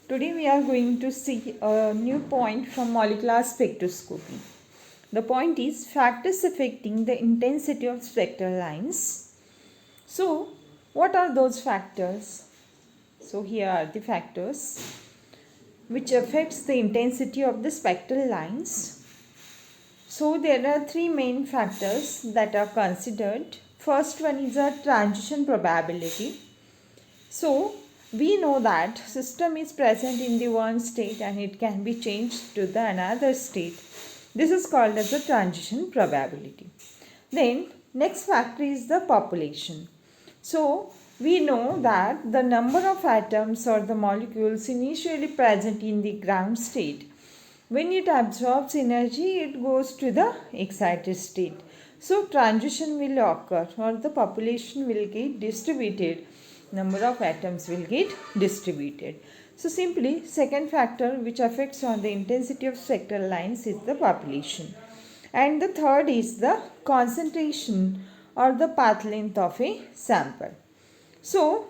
Today we are going to see a new point from molecular spectroscopy. The point is factors affecting the intensity of spectral lines. So, what are those factors? So, here are the factors which affects the intensity of the spectral lines. So, there are three main factors that are considered. First one is a transition probability. So, we know that system is present in the one state and it can be changed to the another state. This is called as the transition probability. Then next factor is the population. So, we know that the number of atoms or the molecules initially present in the ground state, when it absorbs energy, it goes to the excited state. So, transition will occur or the population will get distributed. Number of atoms will get distributed. So, simply second factor which affects on the intensity of spectral lines is the population. And the third is the concentration or the path length of a sample. So,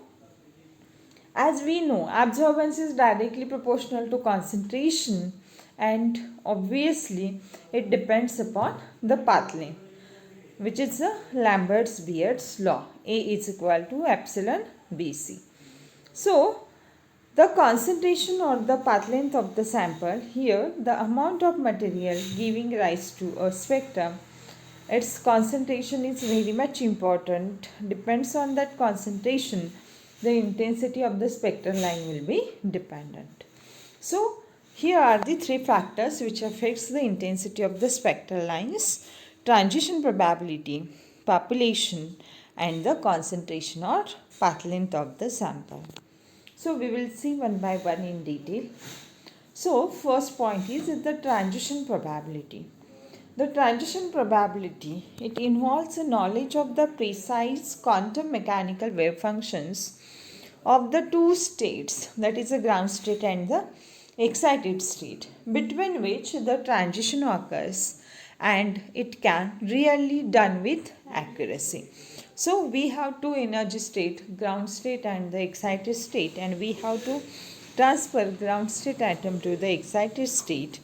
as we know, absorbance is directly proportional to concentration and obviously it depends upon the path length, which is the Lambert's-Beer's law. A is equal to epsilon Bc. So, the concentration or the path length of the sample, here the amount of material giving rise to a spectrum, its concentration is very much important. Depends on that concentration, the intensity of the spectral line will be dependent. So, here are the three factors which affects the intensity of the spectral lines: transition probability, population, and the concentration or path length of the sample. So, we will see one by one in detail. So, first point is the transition probability. The transition probability, it involves a knowledge of the precise quantum mechanical wave functions of the two states, that is the ground state and the excited state, between which the transition occurs, and it can really done with accuracy. So we have two energy state, ground state and the excited state, and we have to transfer ground state atom to the excited state.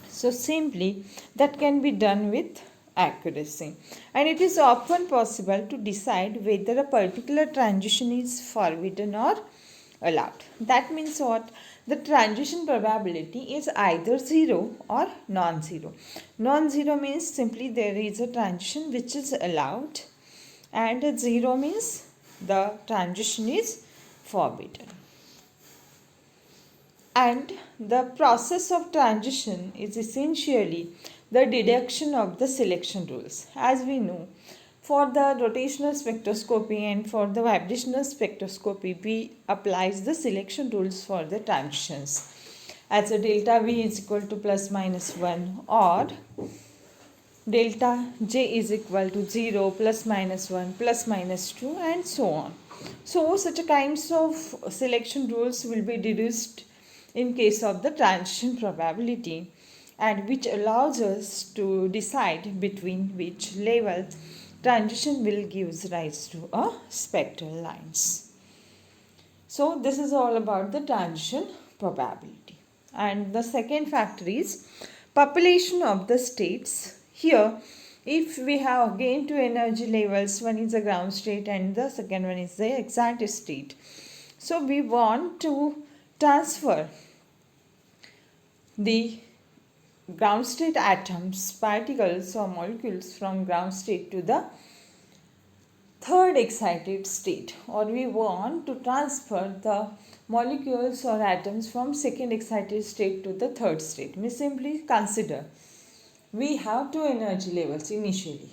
So simply that can be done with accuracy, and it is often possible to decide whether a particular transition is forbidden or allowed. That means what? The transition probability is either 0 or non-zero. Non-zero means simply there is a transition which is allowed, and 0 means the transition is forbidden. And the process of transition is essentially the deduction of the selection rules. As we know, for the rotational spectroscopy and for the vibrational spectroscopy, we applies the selection rules for the transitions, as a delta V is equal to plus minus 1, or delta J is equal to 0, plus minus 1, plus minus 2, and so on. So, such kinds of selection rules will be deduced in case of the transition probability, and which allows us to decide between which level transition will give rise to a spectral lines. So this is all about the transition probability. And the second factor is population of the states. Here, if we have again two energy levels, one is the ground state and the second one is the excited state. So we want to transfer the ground state atoms, particles or molecules from ground state to the third excited state, or we want to transfer the molecules or atoms from second excited state to the third state. We simply consider we have two energy levels initially,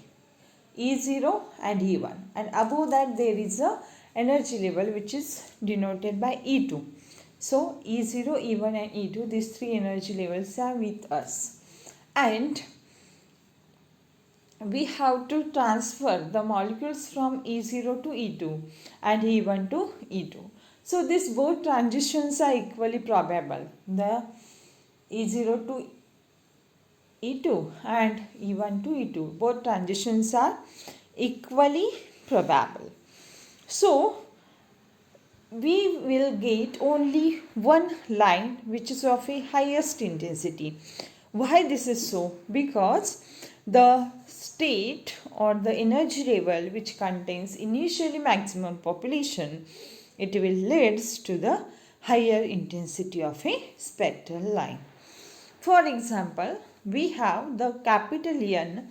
E0 and E1, and above that there is a energy level which is denoted by E2. So E0, E1 and E2, these three energy levels are with us, and we have to transfer the molecules from E0 to E2 and E1 to E2. So these both transitions are equally probable. The E0 to E2 and E1 to E2, both transitions are equally probable. So we will get only one line which is of a highest intensity. Why this is so? Because the state or the energy level which contains initially maximum population, it will leads to the higher intensity of a spectral line. For example, we have the capital N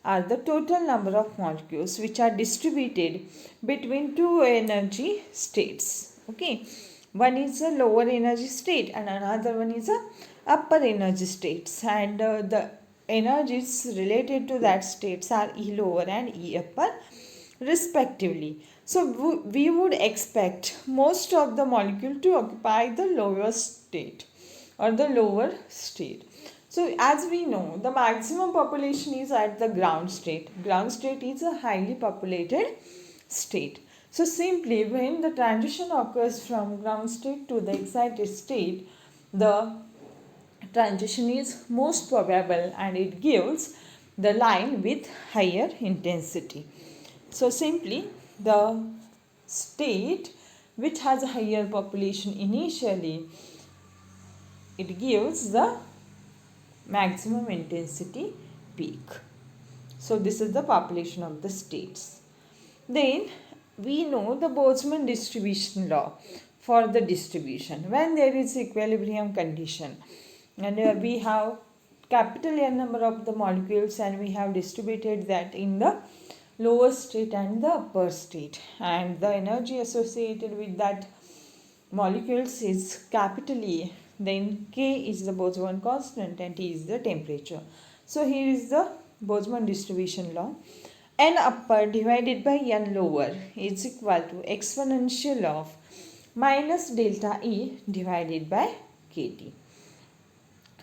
are the total number of molecules which are distributed between two energy states. Okay, one is a lower energy state and another one is a upper energy states, and the energies related to that states are E lower and E upper respectively. So we would expect most of the molecule to occupy the lower state or the lower state. So as we know, the maximum population is at the ground state. Ground state is a highly populated state. So simply when the transition occurs from ground state to the excited state, the transition is most probable and it gives the line with higher intensity. So simply the state which has a higher population initially, it gives the maximum intensity peak. So this is the population of the states. Then we know the Boltzmann distribution law for the distribution. When there is equilibrium condition and we have capital N number of the molecules and we have distributed that in the lower state and the upper state, and the energy associated with that molecules is capital E, then K is the Boltzmann constant and T is the temperature. So here is the Boltzmann distribution law. N upper divided by N lower is equal to exponential of minus delta E divided by KT.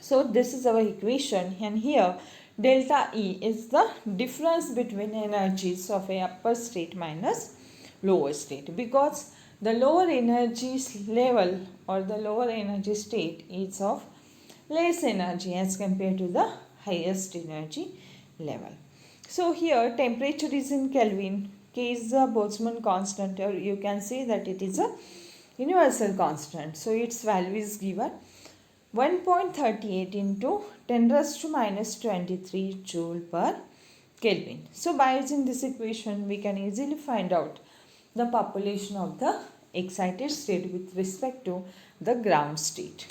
So this is our equation, and here delta E is the difference between energies of a upper state minus lower state, because the lower energy level or the lower energy state is of less energy as compared to the highest energy level. So here temperature is in Kelvin, K is the Boltzmann constant, or you can say that it is a universal constant. So its value is given 1.38 into 10 raised to minus 23 joule per Kelvin. So by using this equation we can easily find out the population of the excited state with respect to the ground state.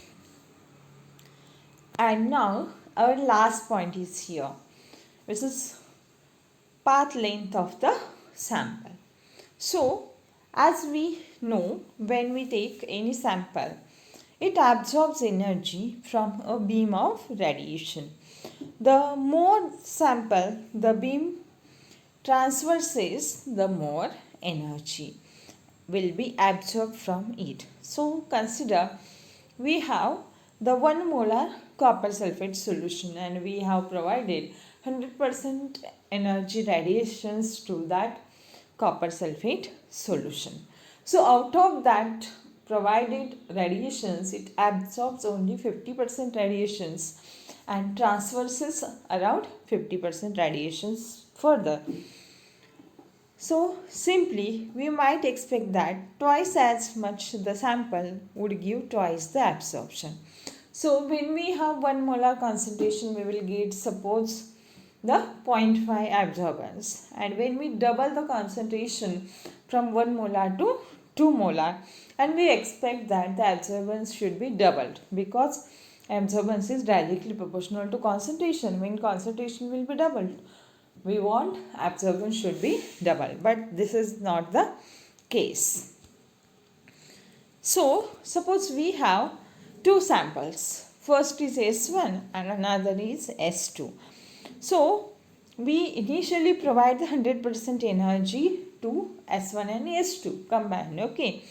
And now our last point is here, which is path length of the sample. So as we know, when we take any sample, it absorbs energy from a beam of radiation. The more sample the beam transverses, the more energy will be absorbed from it. So consider we have the 1 molar copper sulfate solution and we have provided 100% energy radiations to that copper sulfate solution. So out of that provided radiations, it absorbs only 50% radiations and transverses around 50% radiations further. So simply we might expect that twice as much the sample would give twice the absorption. So when we have 1 molar concentration, we will get suppose the 0.5 absorbance, and when we double the concentration from 1 molar to 2 molar, and we expect that the absorbance should be doubled, because absorbance is directly proportional to concentration. When concentration will be doubled, we want absorbance should be double, but this is not the case. So suppose we have two samples, first is S1 and another is S2. So we initially provide the 100% energy to S1 and S2 combined. Okay,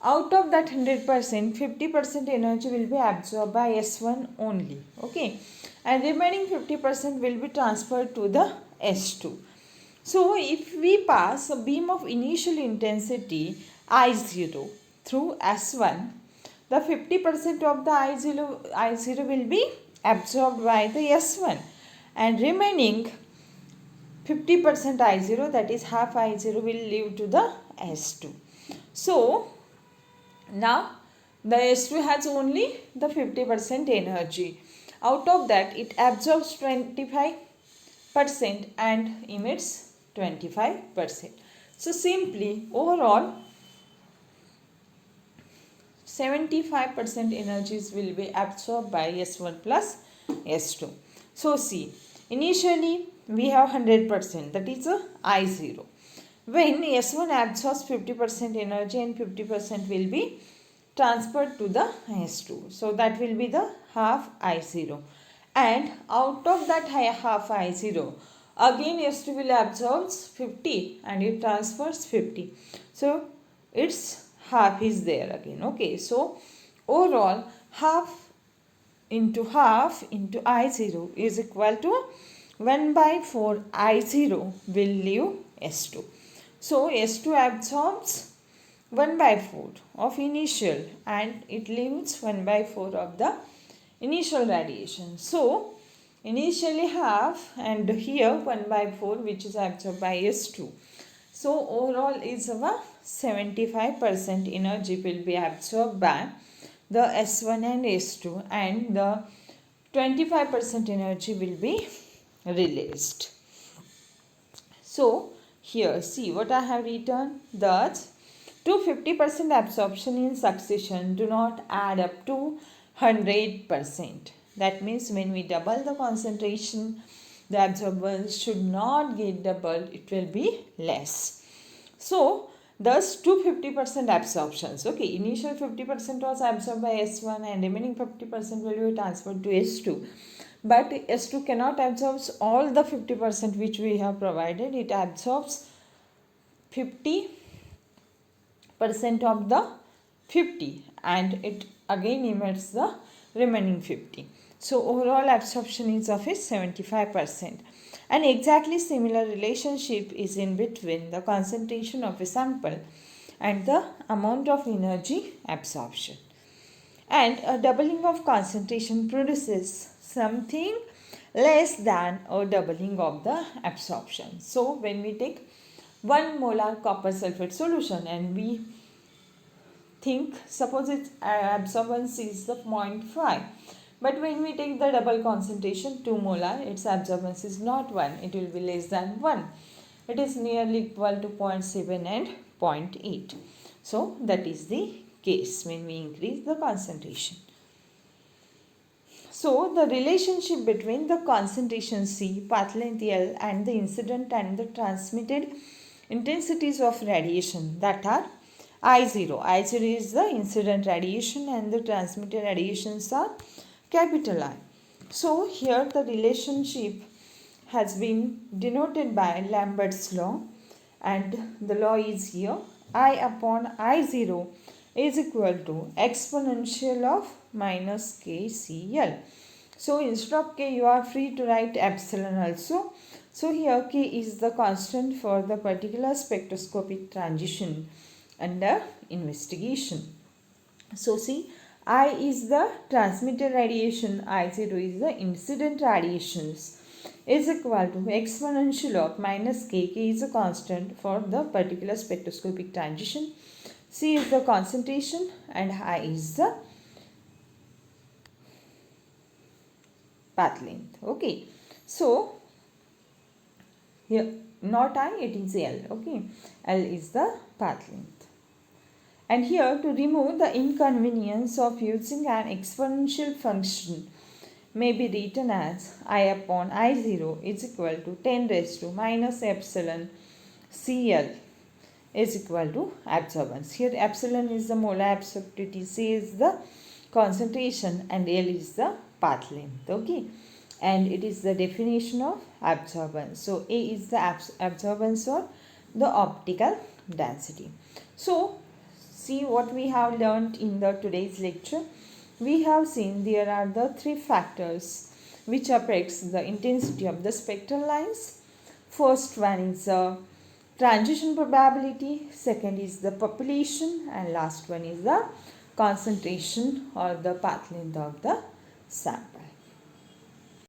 out of that 100%, 50% energy will be absorbed by S1 only. Okay, and remaining 50% will be transferred to the S2. So if we pass a beam of initial intensity I0 through S1, the 50% of the I0 will be absorbed by the S1, and remaining 50% I0, that is half I0, will leave to the S2. So Now the S2 has only the 50% energy. Out of that it absorbs 25% and emits 25%. So simply overall 75% energies will be absorbed by S1 plus S2. So see, initially we have 100%, that is a I0. When S1 absorbs 50% energy and 50% will be transferred to the S2. So that will be the half I0. And out of that half I0, again S2 will absorb 50 and it transfers 50. So its half is there again. Okay, so overall half into I0 is equal to 1 by 4 I0 will leave S2. So S2 absorbs 1 by 4 of initial and it leaves 1 by 4 of the initial radiation. So initially half and here 1 by 4 which is absorbed by S2. So overall is our 75% energy will be absorbed by the S1 and S2 and the 25% energy will be released. So here see what I have written, that to 50% absorption in succession do not add up to 100%. That means when we double the concentration, the absorbance should not get doubled, it will be less. So thus to 50% absorptions. Okay, initial 50% was absorbed by S1 and remaining 50% will be transferred to S2. But S2 cannot absorb all the 50% which we have provided. It absorbs 50% of the 50 and it again emits the remaining 50. So overall absorption is of 75%. An exactly similar relationship is in between the concentration of a sample and the amount of energy absorption. And a doubling of concentration produces something less than a doubling of the absorption. So when we take 1 molar copper sulfate solution and we think, suppose its absorbance is the 0.5, but when we take the double concentration 2 molar, its absorbance is not 1, it will be less than 1. It is nearly equal to 0.7 and 0.8. So that is the case when we increase the concentration. So the relationship between the concentration C, path length L and the incident and the transmitted intensities of radiation, that are I0. I0 is the incident radiation and the transmitted radiations are capital I. So here the relationship has been denoted by Lambert's law, and the law is here: I upon I0 is equal to exponential of minus KCl. So instead of K you are free to write epsilon also. So here K is the constant for the particular spectroscopic transition under investigation. So see, I is the transmitted radiation, I0 is the incident radiations, is equal to exponential of minus K. K is a constant for the particular spectroscopic transition, C is the concentration and I is the path length. Okay, so here not I, it is L. Okay, L is the path length. And here to remove the inconvenience of using an exponential function may be written as I upon I0 is equal to 10 raised to minus epsilon Cl is equal to absorbance. Here epsilon is the molar absorptivity, C is the concentration and L is the path length. Okay, and it is the definition of absorbance. So A is the absorbance or the optical density. So see what we have learned in the today's lecture. We have seen there are the 3 factors which affects the intensity of the spectral lines. First one is the transition probability, second is the population, and last one is the concentration or the path length of the sample.